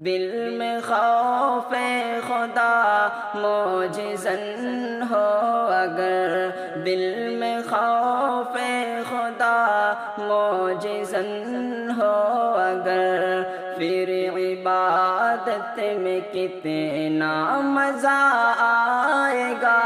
دل میں خوف خدا معجزن ہو اگر، دل میں خوف خدا معجزن ہو اگر، پھر عبادت میں کتنا مزہ آئے گا۔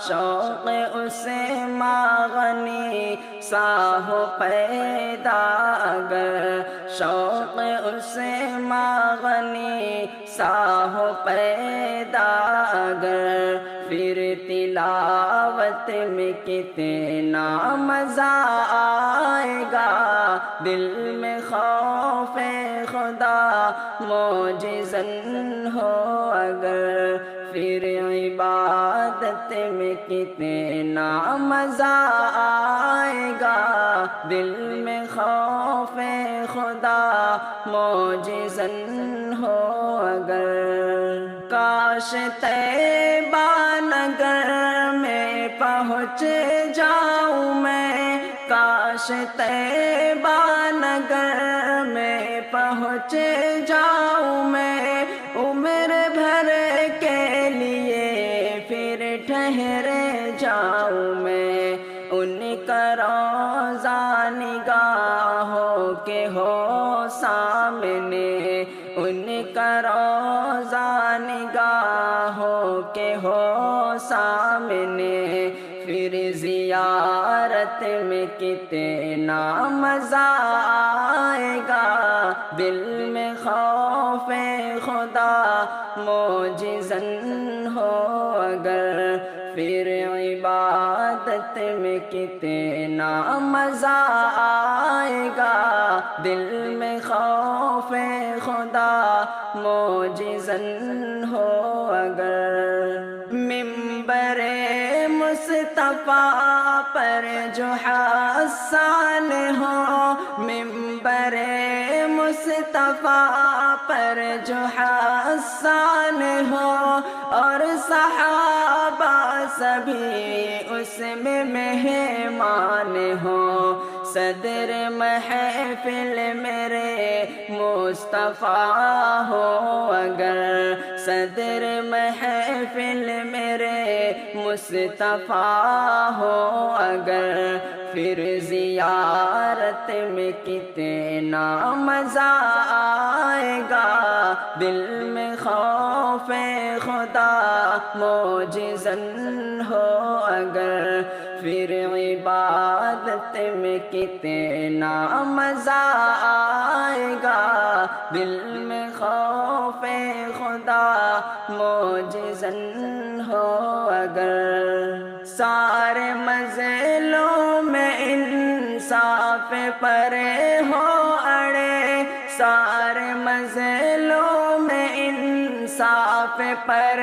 شوق اسے مغنی سا ہو پیدا اگر، شوق اسے مغنی سا ہو پیدا اگر، پھر تلاوت میں کتنا مزہ آئے گا۔ دل میں خوف خدا معجزن ہو اگر، پھر عبادت میں کتنا مزہ آئے گا۔ دل میں خوف خدا معجزن ہو اگر، کاش طیبہ نگر میں پہنچ جاؤں میں، کاش طیبہ نگر میں پہنچ جاؤں میں، عمر بھر کے لیے پھر ٹھہر جاؤں میں، ان کا روضہ نگاہوں کے ہو سامنے، ان کا روضہ نگاہوں کے ہو سامنے، پھر زیارت میں کتنا مزہ آئے گا۔ دل میں خوف خدا معجزن ہو اگر، پھر عبادت میں کتنا مزہ آئے گا۔ دل میں خوف خدا معجزن ہو اگر، منبر مصطفیٰ پر جو حسان ہو، منبر مصطفیٰ پر جو حسان ہو، اور صحابہ سبھی اس میں مہمان ہوں، صدر محفل میرے مصطفیٰ ہو اگر، صدر محفل میرے مصطفیٰ ہو اگر، پھر زیارت میں کتنا مزہ آئے گا۔ دل میں خوف خدا معجزن ہو اگر، پھر عبادت میں کتنا مزہ آئے گا۔ دل میں خوف خدا معجزن ہو اگر، سارے مظلوم میں انصاف پر ہو اڑے، سارے مظلوم میں انصاف پر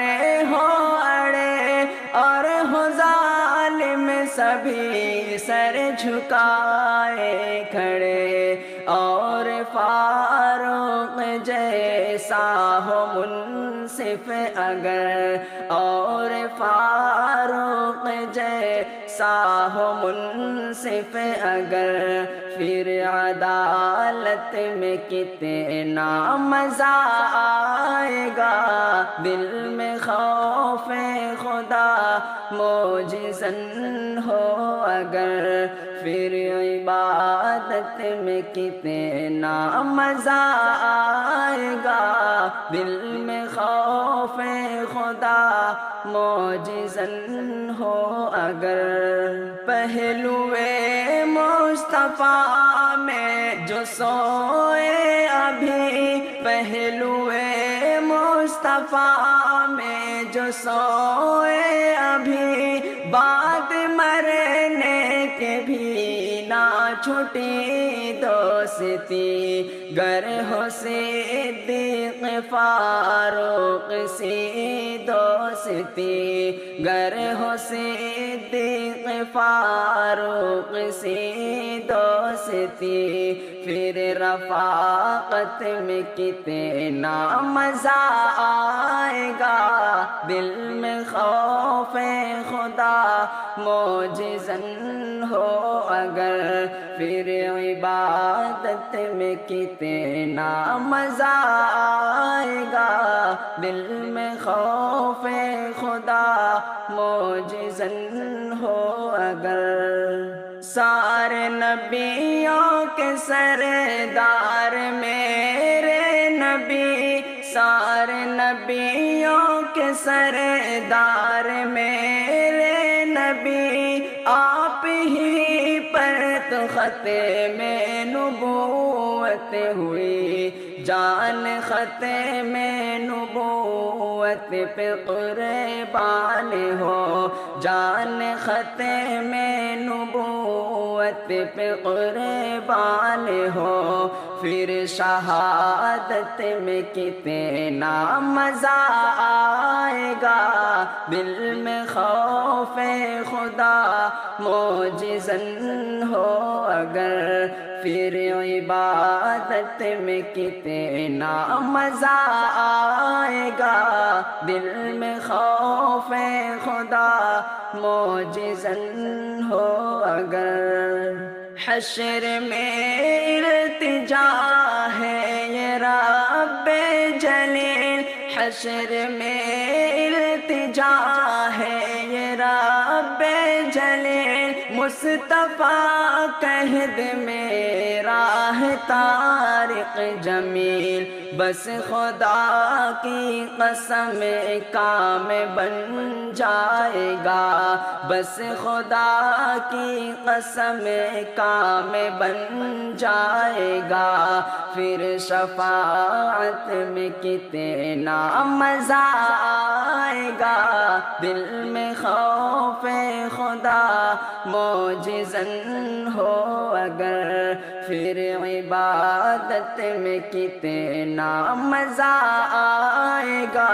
ہو اڑے، اور ہو ظالم سبھی سر جھکائے کھڑے، اور فاروق جیسا ہو منصف اگر، اور فاروق جیسا ہو منصف اگر، پھر عدالت میں کتنا مزہ آئے گا۔ دل میں خوف خدا معجزن ہو اگر، پھر عبادت میں کتنا مزہ آئے گا۔ دل میں خوف خدا معجزن ہو اگر، پہلوئے مصطفیٰ میں جو سوئے ابھی، پہلوئے مصطفیٰ میں جو سوئے ابھی، بعد مرنے کے بھی نہ چھٹی دوستی، گر ہو صدیق فاروق سی دوستی، گر ہو صدیق فاروق سی دوستی، پھر رفاقت میں کتنا مزہ آئے گا۔ دل میں خوف خدا معجزن ہو اگر، اگر پھر عبادت میں کتنا مزہ آئے گا دل میں خوف خدا معجزن ہو اگر سارے نبیوں کے سردار میرے نبی سارے نبیوں کے سردار میرے نبی آپ ہی پر تو ختم نبوت ہوئی جان ختم نبوت پہ قربان ہو جان ختم نبوت پہ قربان ہو پھر شہادت میں کتنا مزہ آئے گا دل میں خوف خدا معجزن ہو اگر پھر عبادت میں کتنا مزہ آئے گا دل میں خوف خدا معجزن ہو اگر حشر میں التجا ہے یہ رب جلیل حشر میں التجا ہے یہ رب جلیل مصطفیٰ کہہ دے میرا ہے طارق جمیل بس خدا کی قسم کام بن جائے گا بس خدا کی قسم کام بن جائے گا پھر شفاعت میں کتنا مزہ آئے گا دل میں خوف خدا معجزن ہو اگر پھر عبادت میں کتنا مزہ آئے گا